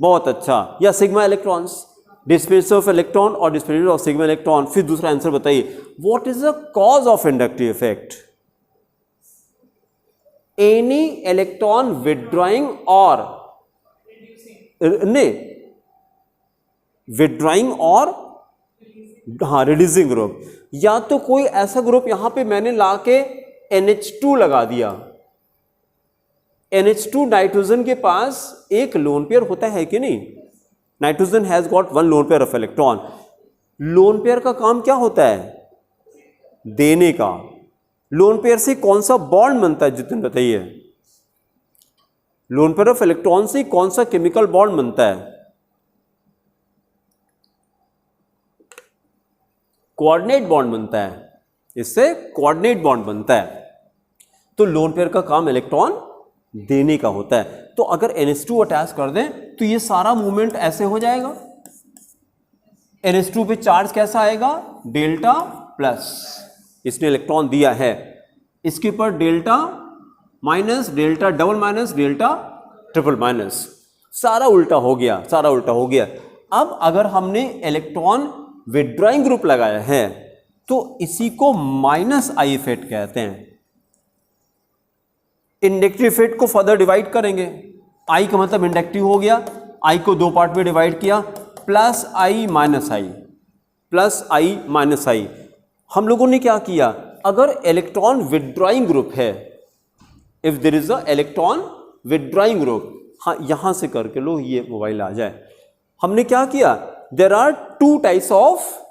बहुत अच्छा, या sigma electrons, displacement of electron और डिस्प्लेसमेंट ऑफ सिग्मा इलेक्ट्रॉन। फिर दूसरा आंसर बताइए, what is the cause of inductive effect? Any electron withdrawing और नहीं, विथड्रॉइंग और हाँ रिड्यूसिंग ग्रुप, या तो कोई ऐसा ग्रुप यहां पे मैंने लाके NH2 लगा दिया। NH2 नाइट्रोजन के पास एक लोन पेयर होता है कि नहीं, nitrogen has got one lone pair of electron. Lone pair का काम क्या होता है, देने का। लोन पेयर से कौन सा बॉन्ड बनता है जितने बताइए, लोन पेयर ऑफ इलेक्ट्रॉन से कौन सा केमिकल बॉन्ड बनता है, कोऑर्डिनेट बॉन्ड बनता है, इससे कोऑर्डिनेट बॉन्ड बनता है। तो लोन पेयर का काम इलेक्ट्रॉन देने का होता है। तो अगर NH2 अटैच कर दें तो ये सारा मूवमेंट ऐसे हो जाएगा। NH2 पे चार्ज कैसा आएगा, डेल्टा प्लस, इसने इलेक्ट्रॉन दिया है, इसके ऊपर delta minus, delta double minus, delta triple minus, सारा उल्टा हो गया, सारा उल्टा हो गया। अब अगर हमने इलेक्ट्रॉन विथड्रॉइंग ग्रुप लगाया है तो इसी को माइनस आई इफेक्ट कहते हैं। इंडक्टिव इफेक्ट को फर्दर डिवाइड करेंगे, आई का मतलब इंडक्टिव हो गया, आई को दो पार्ट में डिवाइड किया, plus I minus I, plus I minus I. हम लोगों ने क्या किया, अगर इलेक्ट्रॉन विथड्रॉइंग ग्रुप है, if there is a electron withdrawing group, हाँ यहां से करके लो ये मोबाइल आ जाए। हमने क्या किया, there are two types of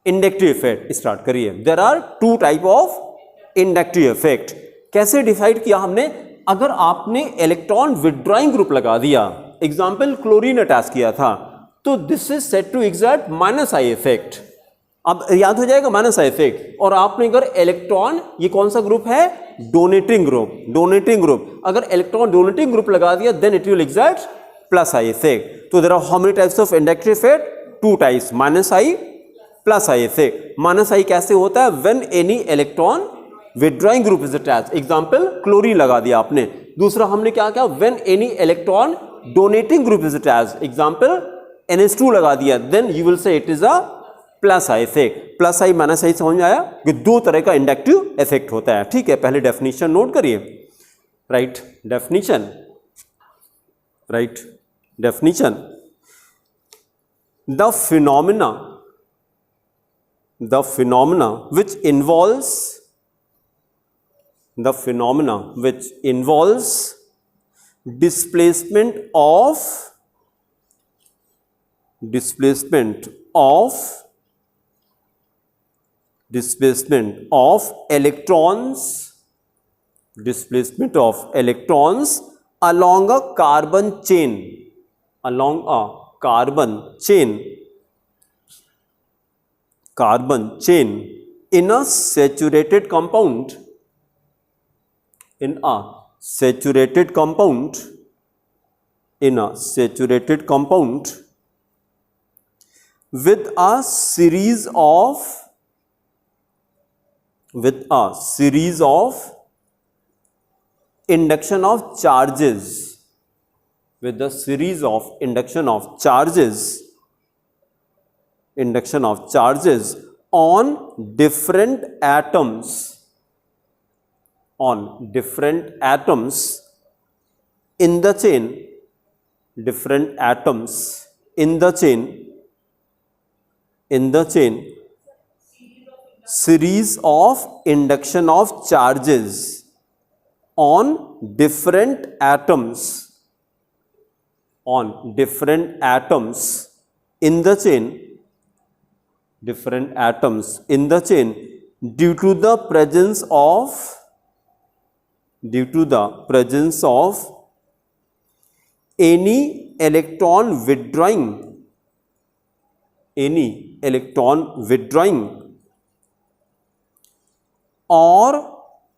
inductive effect, start करिए। There are two type of inductive effect. कैसे डिसाइड किया हमने, अगर आपने इलेक्ट्रॉन विथड्रॉइंग ग्रुप लगा दिया, एग्जाम्पल क्लोरीन अटैच किया था, तो this is set to exert minus I effect. अब याद हो जाएगा माइनस आई इफेक्ट। और आपने अगर इलेक्ट्रॉन, ये कौन सा ग्रुप है, डोनेटिंग ग्रुप, डोनेटिंग ग्रुप, अगर इलेक्ट्रॉन डोनेटिंग ग्रुप लगा दिया then it will exert plus I effect. तो there are how many types of inductive effect, two types, minus I plus I effect. Minus I कैसे होता है, when any electron withdrawing group is attached, example chlorine लगा दिया आपने। दूसरा हमने क्या किया, when any electron donating group is attached, example NH2 लगा दिया, then you will say it is a plus I effect. Plus I minus I समझ में आया कि दो तरह का इंडक्टिव इफेक्ट होता है। ठीक है, पहले डेफिनेशन नोट करिए, right definition, right definition. The phenomena which involves displacement of electrons along a carbon chain, in a saturated compound, with a series of induction of charges, on different atoms in the chain, series of induction of charges on different atoms in the chain, due to the presence of any electron withdrawing और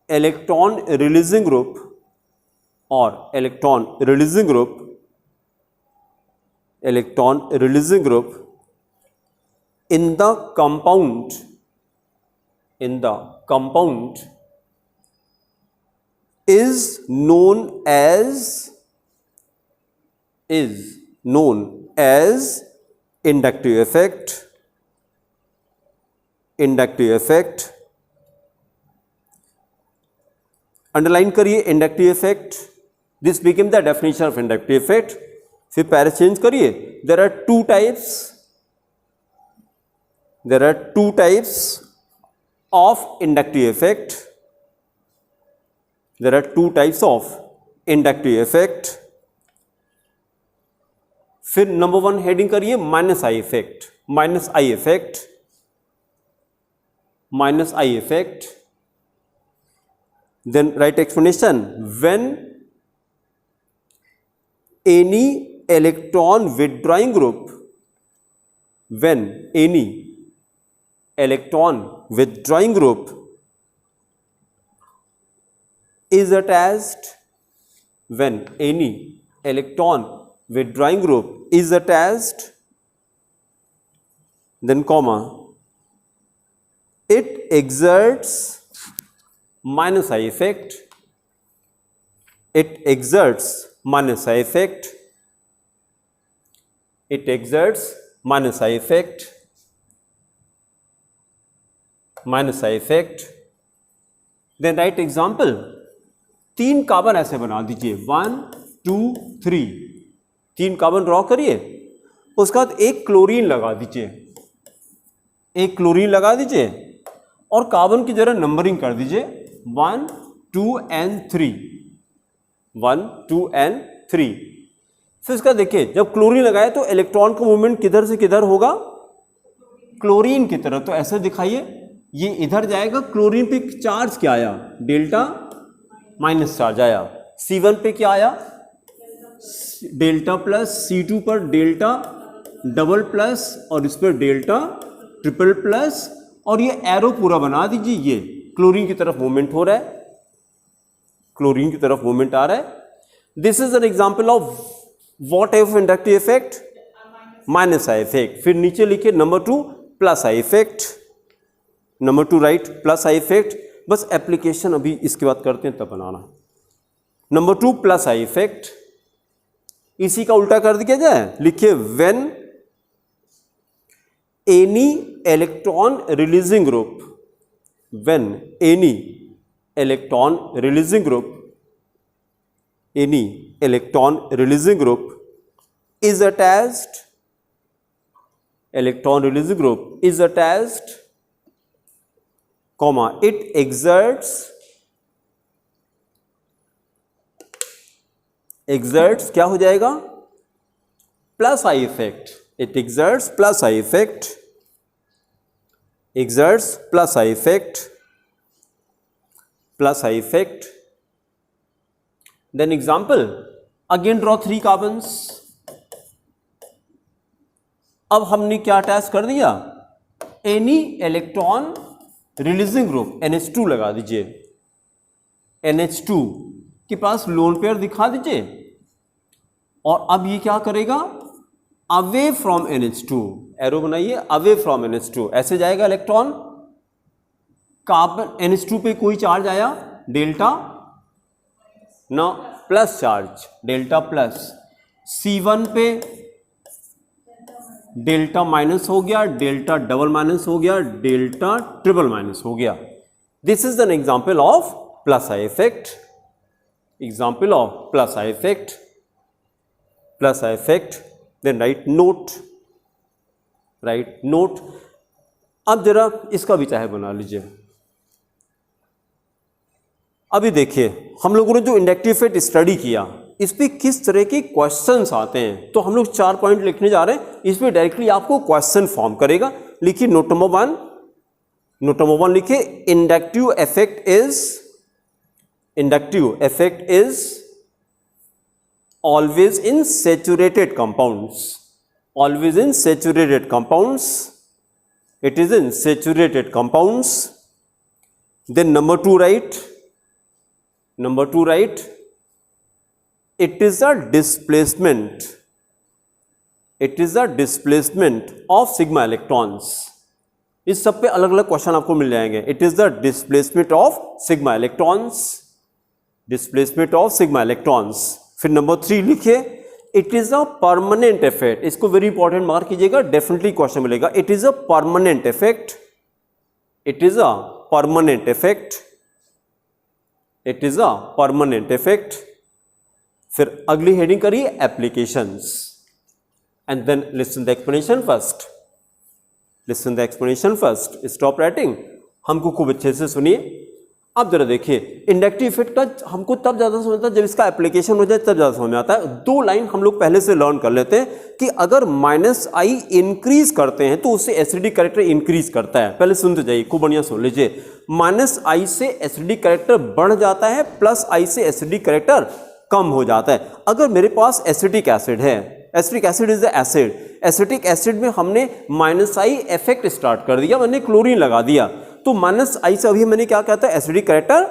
electron releasing group in the compound is known as inductive effect. Underline करिए inductive effect. This became the definition of inductive effect. फिर para change करिए. There are two types of inductive effect. फिर number 1 heading करिए minus I effect. Then write explanation. When any electron withdrawing group is attached, then comma, it exerts minus I effect. Then write example. 3 carbon ऐसे बना दीजिए, 1 2 3. 3 carbon draw करिए. उसके बाद एक chlorine लगा दीजिए और कार्बन की जरा नंबरिंग कर दीजिए 1 2 and 3. फिर इसका देखिए, जब क्लोरीन लगाए तो इलेक्ट्रॉन का मूवमेंट किधर से किधर होगा? क्लोरीन की तरफ. तो ऐसे दिखाइए, ये इधर जाएगा. क्लोरीन पे चार्ज क्या आया? डेल्टा माइनस चार्ज आया. C1 पे क्या आया? Delta plus. C2 पर डेल्टा डबल प्लस और इस पर डेल्टा ट्रिपल प्लस. और ये एरो पूरा बना दीजिए. ये क्लोरीन की तरफ मूवमेंट हो रहा है, क्लोरीन की तरफ मूवमेंट आ रहा है. This is an example of what type of inductive effect? Minus I effect. फिर नीचे लिखिए number 2 plus I effect. Number 2 write plus I effect. बस एप्लीकेशन अभी इसके बाद करते हैं तब बनाना. Number 2 plus I effect. इसी का उल्टा कर दिया जाए, लिखिए when any electron releasing group is attached, comma, it exerts क्या हो जाएगा? Plus I effect. It exerts plus I effect. Then example, again draw 3 carbons. अब हमने क्या अटैच कर दिया? Any electron releasing group NH2 लगा दीजिए. NH2 के पास लोन पेयर दिखा दीजिए. और अब ये क्या करेगा? Away from NH2. एरो बनाइए, अवे फ्रॉम NH2. ऐसे जाएगा इलेक्ट्रॉन. कार्बन NH2 पे कोई चार्ज आया, डेल्टा ना plus charge, delta plus. C1 पे डेल्टा माइनस हो गया, डेल्टा डबल माइनस हो गया, डेल्टा ट्रिपल माइनस हो गया. This is an example of plus I effect. Then write note. अब जरा इसका भी चाहे बना लीजिए. अभी देखिए, हम लोगों ने जो इंडक्टिव इफेक्ट स्टडी किया, इस पे किस तरह के क्वेश्चंस आते हैं. तो हम लोग 4 पॉइंट लिखने जा रहे हैं. इस पे डायरेक्टली आपको क्वेश्चन फॉर्म करेगा. लिखिए नोट नंबर 1, नोट नंबर 1 लिखिए, inductive effect is always in saturated compounds. Always in saturated compounds. It is in saturated compounds. Then number 2 write. It is a displacement. It is a displacement of sigma electrons. इस सब पे अलग अलग question आपको मिल जाएंगे. It is the displacement of sigma electrons. Displacement of sigma electrons. फिर नंबर 3 लिखिए, it is a permanent effect. इसको वेरी इंपॉर्टेंट मार्क कीजिएगा, डेफिनेटली क्वेश्चन मिलेगा. It is a permanent effect. It is a permanent effect. It is a permanent effect. फिर अगली हेडिंग करिए applications, and then listen the explanation first. Listen the explanation first. Stop writing. हमको खूब अच्छे से सुनिए. अब जरा देखिए, इंडक्टिव इफेक्ट का हमको तब ज़्यादा समझ आता है जब इसका एप्लीकेशन हो जाए, तब ज़्यादा समझ में आता है. 2 लाइन हम लोग पहले से लर्न कर लेते हैं कि अगर -i इंक्रीज करते हैं तो उससे एसिडिक कैरेक्टर इंक्रीज करता है. पहले सुनते जाइए, खूब बढ़िया सुन लीजिए. -i से एसिडिक कैरेक्टर बढ़ जाता है, +i से एसिडिक कैरेक्टर कम हो जाता है. अगर मेरे पास एसिटिक एसिड है, acetic acid is the acid, acetic acid में हमने -i इफेक्ट स्टार्ट कर दिया, मैंने क्लोरीन लगा दिया, तो -i से अभी मैंने क्या कहता है, एसिडिक कैरेक्टर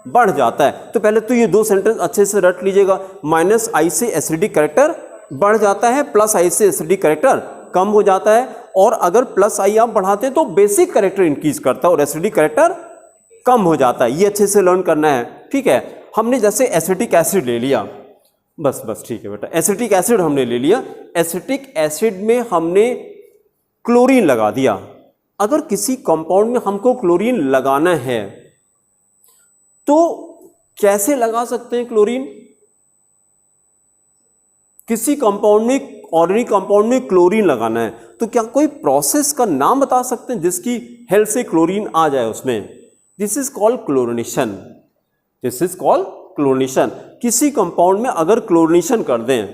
बढ़ जाता है. तो पहले तो ये 2 सेंटेंस अच्छे से रट लीजिएगा. -i से एसिडिक कैरेक्टर बढ़ जाता है, +i से एसिडिक कैरेक्टर कम हो जाता है. और अगर +i आप बढ़ाते हैं तो बेसिक कैरेक्टर इंक्रीज करता है और एसिडिक कैरेक्टर कम हो जाता है. ये अच्छे से लर्न करना है, ठीक है. हमने जैसे एसिटिक एसिड ले लिया, बस ठीक है बेटा, एसिटिक एसिड हमने ले लिया. एसिटिक एसिड में हमने क्लोरीन लगा दिया. अगर किसी कंपाउंड में हमको क्लोरीन लगाना है तो कैसे लगा सकते हैं क्लोरीन? किसी कंपाउंड में, ऑर्गेनिक कंपाउंड में क्लोरीन लगाना है तो क्या कोई प्रोसेस का नाम बता सकते हैं जिसकी हेल्प से क्लोरीन आ जाए उसमें? This is called chlorination. This is called chlorination. किसी कंपाउंड में अगर क्लोरिनेशन कर दें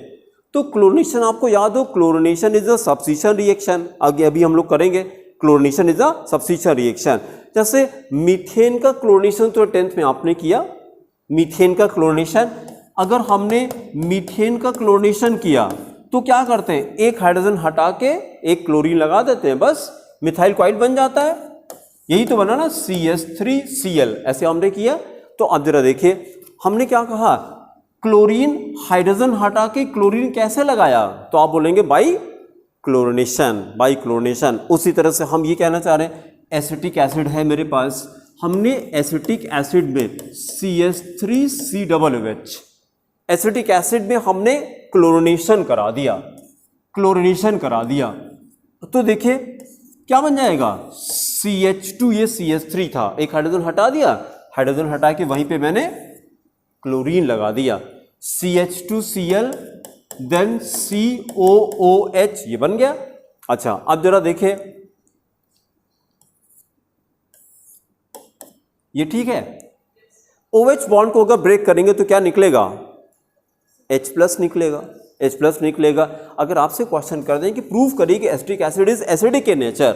तो क्लोरिनेशन, आपको याद हो, chlorination is a substitution reaction. आगे अभी हम लोग करेंगे. Chlorination is a substitution reaction. जैसे मीथेन का क्लोरिनेशन तो 10th में आपने किया. मीथेन का क्लोरिनेशन, अगर हमने मीथेन का क्लोरिनेशन किया तो क्या करते हैं, एक हाइड्रोजन हटा के एक क्लोरीन लगा देते हैं, बस मिथाइल क्वाइट बन जाता है. यही तो बना ना, CH3Cl. ऐसे हमने किया. तो अब जरा देखिए, हमने क्या कहा, क्लोरीन हाइड्रोजन हटा के क्लोरीन कैसे लगाया, तो आप बोलेंगे बाई क्लोरिनेशन. उसी तरह से हम ये कहना चाह रहे हैं, एसिटिक एसिड है मेरे पास, हमने एसिटिक एसिड में CH3COOH, एसिटिक एसिड में हमने क्लोरिनेशन करा दिया. तो देखिए क्या बन जाएगा, CH2, ये CH3 था, एक हाइड्रोजन हटा दिया, हाइड्रोजन हटा के वहीं पे मैंने क्लोरीन लगा दिया. CH2Cl देन COOH, ये बन गया. अच्छा, अब जरा देखिए, ये ठीक है. OH बॉन्ड को अगर ब्रेक करेंगे तो क्या निकलेगा, H+ निकलेगा. अगर आपसे क्वेश्चन कर दें कि प्रूव करिए कि acetic acid is acidic in nature,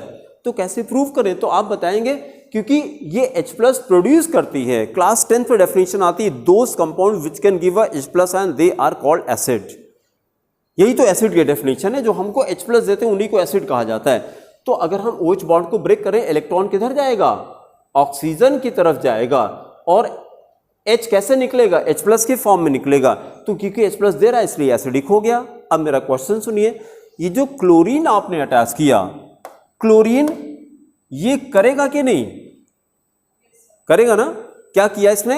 तो कैसे प्रूव करें, तो आप बताएंगे क्योंकि ये H+ प्रोड्यूस करती है. क्लास 10th पे डेफिनेशन आती है, those compound which can give a H+ and they are called acid. यही तो एसिड की डेफिनेशन है, जो हमको H+ देते हैं उन्हीं को एसिड कहा जाता है. तो अगर हम OH बॉन्ड को ब्रेक करें, इलेक्ट्रॉन किधर जाएगा, ऑक्सीजन की तरफ जाएगा, और H कैसे निकलेगा, H+ के फॉर्म में निकलेगा. तो क्योंकि H+ दे रहा है इसलिए एसिडिक हो गया. अब मेरा क्वेश्चन सुनिए, ये जो क्लोरीन आपने अटैच किया, क्लोरीन ये करेगा कि नहीं, करेगा ना. क्या किया इसने,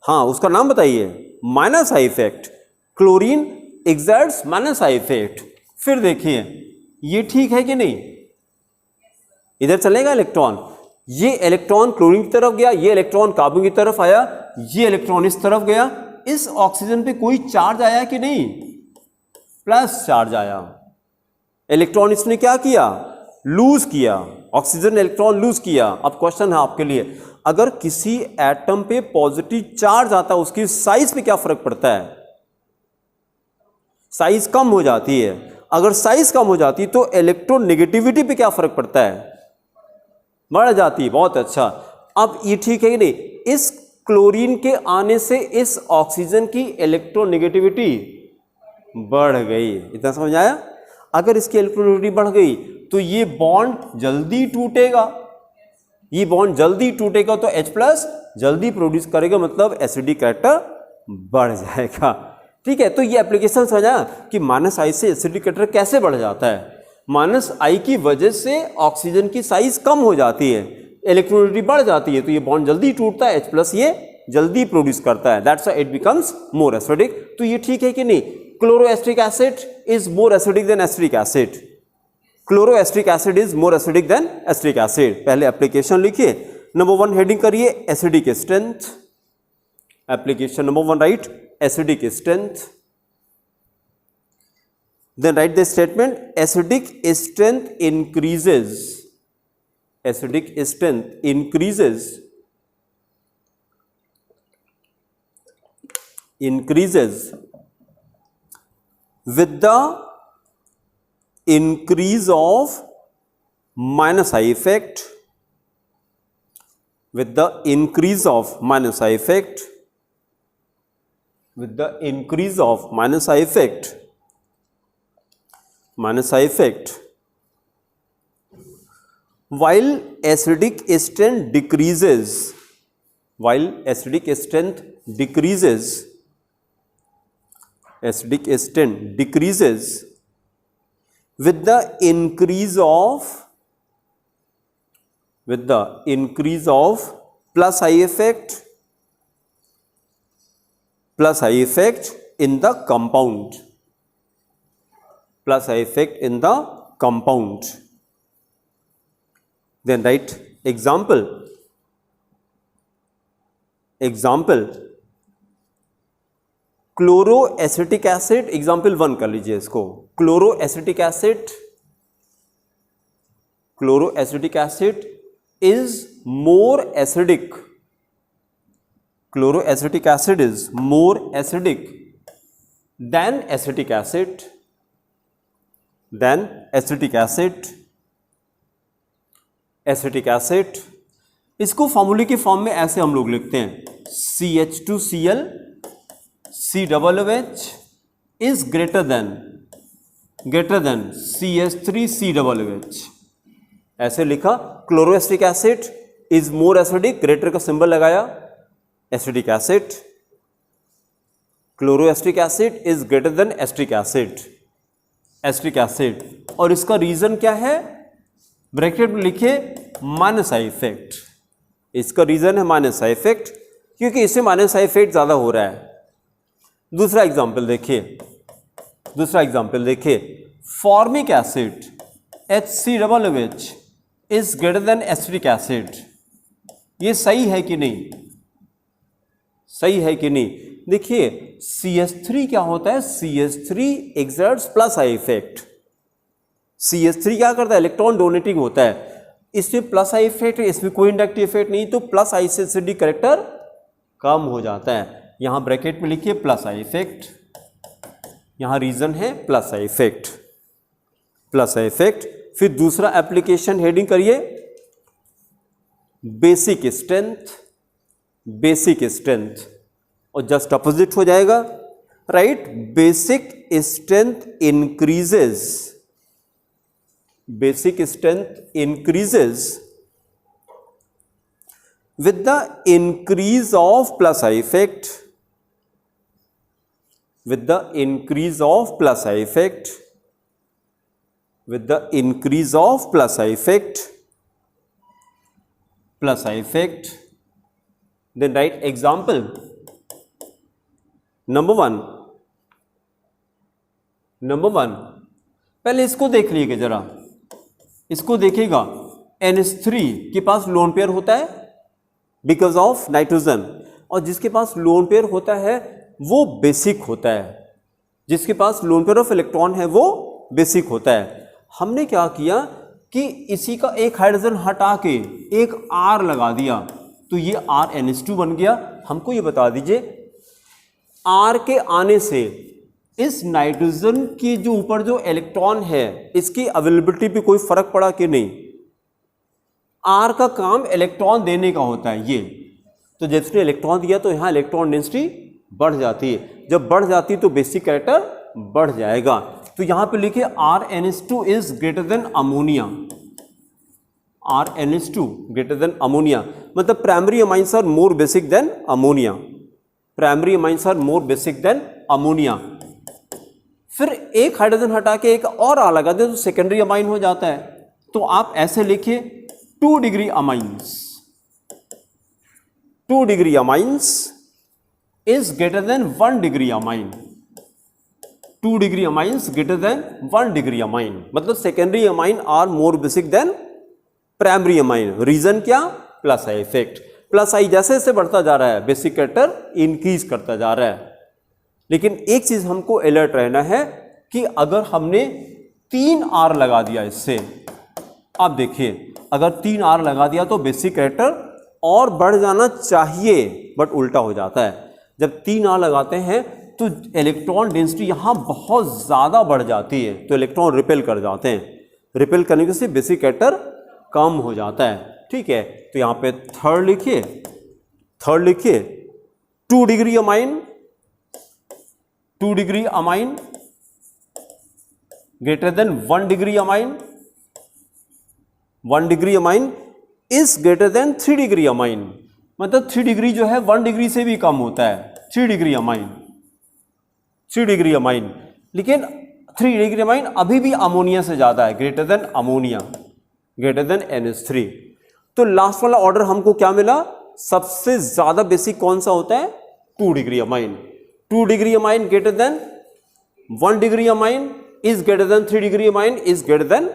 हाँ उसका नाम बताइए, -i effect. Chlorine exerts -i effect. फिर देखिए ये ठीक है कि नहीं, इधर चलेगा इलेक्ट्रॉन, ये इलेक्ट्रॉन क्लोरीन की तरफ गया, ये इलेक्ट्रॉन कार्बन की तरफ आया, ये इलेक्ट्रॉन इस तरफ गया. इस ऑक्सीजन पे कोई चार्ज आया कि नहीं, प्लस चार्ज आया. इलेक्ट्रॉन इसने क्या किया, लूज किया, ऑक्सीजन इलेक्ट्रॉन लूज किया. अब क्वेश्चन है आपके लिए, अगर किसी एटम पे पॉजिटिव चार्ज आता है, उसकी साइज पे क्या फर्क पड़ता है, साइज कम हो जाती है. अगर साइज कम हो जाती तो इलेक्ट्रोनेगेटिविटी पे क्या फर्क पड़ता है, बढ़ जाती है, बहुत अच्छा। अब ये ठीक है कि नहीं, इस क्लोरीन के आने से इस ऑक्सीजन की इलेक्ट्रोनेगेटिविटी बढ़ गई, इतना समझ आया। अगर इसकी इलेक्ट्रोनेगेटिविटी बढ़ गई तो ये बॉन्ड जल्दी टूटेगा, ये बॉन्ड जल्दी टूटेगा तो H+ जल्दी प्रोड्यूस करेगा, मतलब एसिडिक कैरेक्टर बढ़ जाएगा। ठीक है, तो ये एप्लीकेशन समझा कि -I से एसिडिक कैरेक्टर कैसे बढ़ जाता है। -I की वजह से ऑक्सीजन की साइज कम हो जाती है, इलेक्ट्रोनेगेटिविटी बढ़ जाती है, तो ये बॉन्ड जल्दी टूटता है, H+ ये जल्दी प्रोड्यूस करता है, that's why it becomes more acidic. तो ये ठीक है कि नहीं, chloroacetic acid is more acidic than acetic acid, chloroacetic acid is more acidic than acetic acid. पहले एप्लीकेशन लिखिए, नंबर 1 हेडिंग करिए acidic strength, application number 1 write acidic strength, then write the statement acidic strength increases, acidic strength increases with the increase of -I effect, with the increase of -I effect, with the increase of -I effect, -I effect, while acidic strength decreases, while acidic strength decreases, acidic strength decreases with the increase of, with the increase of +I effect, +I effect in the compound, +I effect in the compound. Then write example, example chloroacetic acid, example 1 कर लीजिए इसको, chloroacetic acid, chloroacetic acid is more acidic, chloroacetic acid is more acidic than acetic acid, than acetic acid, acetic acid. इसको फॉर्मूले के form में ऐसे हम लोग लिखते हैं, CH2Cl COOH is greater than CH3COOH, ऐसे लिखा। Chloroacetic acid is more acidic, greater का सिंबल लगाया, acidic acid, chloroacetic acid is greater then acetic acid, acetic acid. और इसका रीजन क्या है, ब्रैकेट में लिखे -I इफेक्ट, इसका रीजन है -I इफेक्ट, क्योंकि इससे -I इफेक्ट ज्यादा हो रहा है। दूसरा एग्जाम्पल देखिए, दूसरा एग्जाम्पल देखिए, formic acid HCOOH is greater then acetic acid. ये सही है कि नहीं, सही है कि नहीं? देखिए CH3 क्या होता है, CH3 exerts +I effect, CH3 क्या करता है, इलेक्ट्रॉन डोनेटिंग होता है, इसमें +I इफेक्ट, इसमें कोई इंडक्टिव इफेक्ट नहीं, तो +I से एसिडिक कैरेक्टर कम हो जाता है। यहां ब्रैकेट में लिखिए +I इफेक्ट, यहां रीजन है +I इफेक्ट, +I इफेक्ट। फिर दूसरा एप्लीकेशन हेडिंग करिए बेसिक स्ट्रेंथ, बेसिक स्ट्रेंथ, और जस्ट अपोजिट हो जाएगा, right. Basic strength increases, basic strength increases with the increase of +I effect, with the increase of +I effect, with the increase of +I effect, +I effect. Then write example number 1, number 1। पहले इसको देख लीजिएगा जरा, इसको देखिएगा, NH3 के पास lone pair होता है बिकॉज ऑफ नाइट्रोजन, और जिसके पास लोन पेयर होता है वो बेसिक होता है, जिसके पास लोन पेयर ऑफ इलेक्ट्रॉन है वो बेसिक होता है। हमने क्या किया कि इसी का एक हाइड्रोजन हटा के एक R लगा दिया, तो ये RNH2 बन गया। हमको ये बता दीजिए R के आने से इस नाइट्रोजन के जो ऊपर जो इलेक्ट्रॉन है इसकी अवेलेबिलिटी पे कोई फर्क पड़ा कि नहीं? R का काम इलेक्ट्रॉन देने का होता है ये, तो जब इसने इलेक्ट्रॉन दिया तो यहाँ इलेक्ट्रॉन डेंसिटी बढ़ जाती है, जब बढ़ जाती है तो बेसिक कैरेक्टर बढ़ जाएगा। तो यहाँ पे लिखिए RnH2 is greater than ammonia, RnH2 greater than ammonia, मतलब primary amines are more basic than ammonia, primary amines are more basic than ammonia. फिर एक हाइड्रोजन हटा के एक और आ लगा दे तो सेकेंडरी अमाइन हो जाता है, तो आप ऐसे लिखिए 2 degree amines, 2 degree amines is greater than 1 degree amine, 2 degree amines greater than 1 degree amine, मतलब secondary amine are more basic than primary amine. Reason क्या? Plus I effect, plus I जैसे जैसे बढ़ता जा रहा है बेसिक कैरेक्टर इंक्रीज करता जा रहा है। लेकिन एक चीज हमको अलर्ट रहना है कि अगर हमने 3 R लगा दिया इससे, आप देखिए अगर 3 R लगा दिया तो बेसिक कैरेक्टर और बढ़ जाना चाहिए बट उल्टा हो जाता है। जब 3 R लगाते हैं तो इलेक्ट्रॉन डेंसिटी यहाँ बहुत ज़्यादा बढ़ जाती है, तो इलेक्ट्रॉन रिपेल कर जाते हैं, रिपेल करने से बेसिक कैरेक्टर कम हो जाता है। ठीक है, तो यहाँ पे थर्ड लिखिए, 2 degree amine, 2 degree amine greater than 1 degree amine, 1 degree amine is greater then 3 degree amine, मतलब 3 डिग्री जो है 1 डिग्री से भी कम होता है, 3 डिग्री अमाइन, 3 डिग्री अमाइन। लेकिन 3 डिग्री अमाइन अभी भी अमोनिया से ज्यादा है, greater than ammonia, greater than NH3। तो लास्ट वाला ऑर्डर हमको क्या मिला? सबसे ज्यादा बेसिक कौन सा होता है? 2 degree amine, 2 degree amine greater than 1 degree amine is greater then 3 degree amine is greater than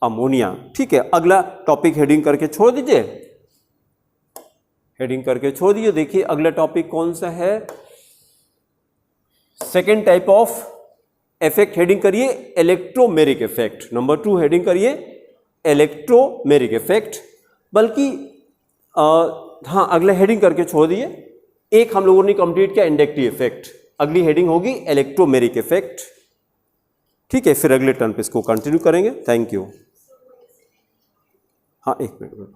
ammonia. ठीक है, अगला टॉपिक हेडिंग करके छोड़ दीजिए, हेडिंग करके छोड़ दीजिए। देखिए अगला टॉपिक कौन सा है? Second type of effect heading करिए इलेक्ट्रोमेरिक इफेक्ट। नंबर 2 हेडिंग करिए इलेक्ट्रोमेरिक इफेक्ट, बल्कि हाँ अगला हेडिंग करके छोड़ दिए। एक हम लोगों ने कंप्लीट किया इंडक्टिव इफेक्ट, अगली हेडिंग होगी इलेक्ट्रोमेरिक इफेक्ट। ठीक है, फिर अगले टर्न पे इसको कंटिन्यू करेंगे। Thank you. हाँ एक मिनट।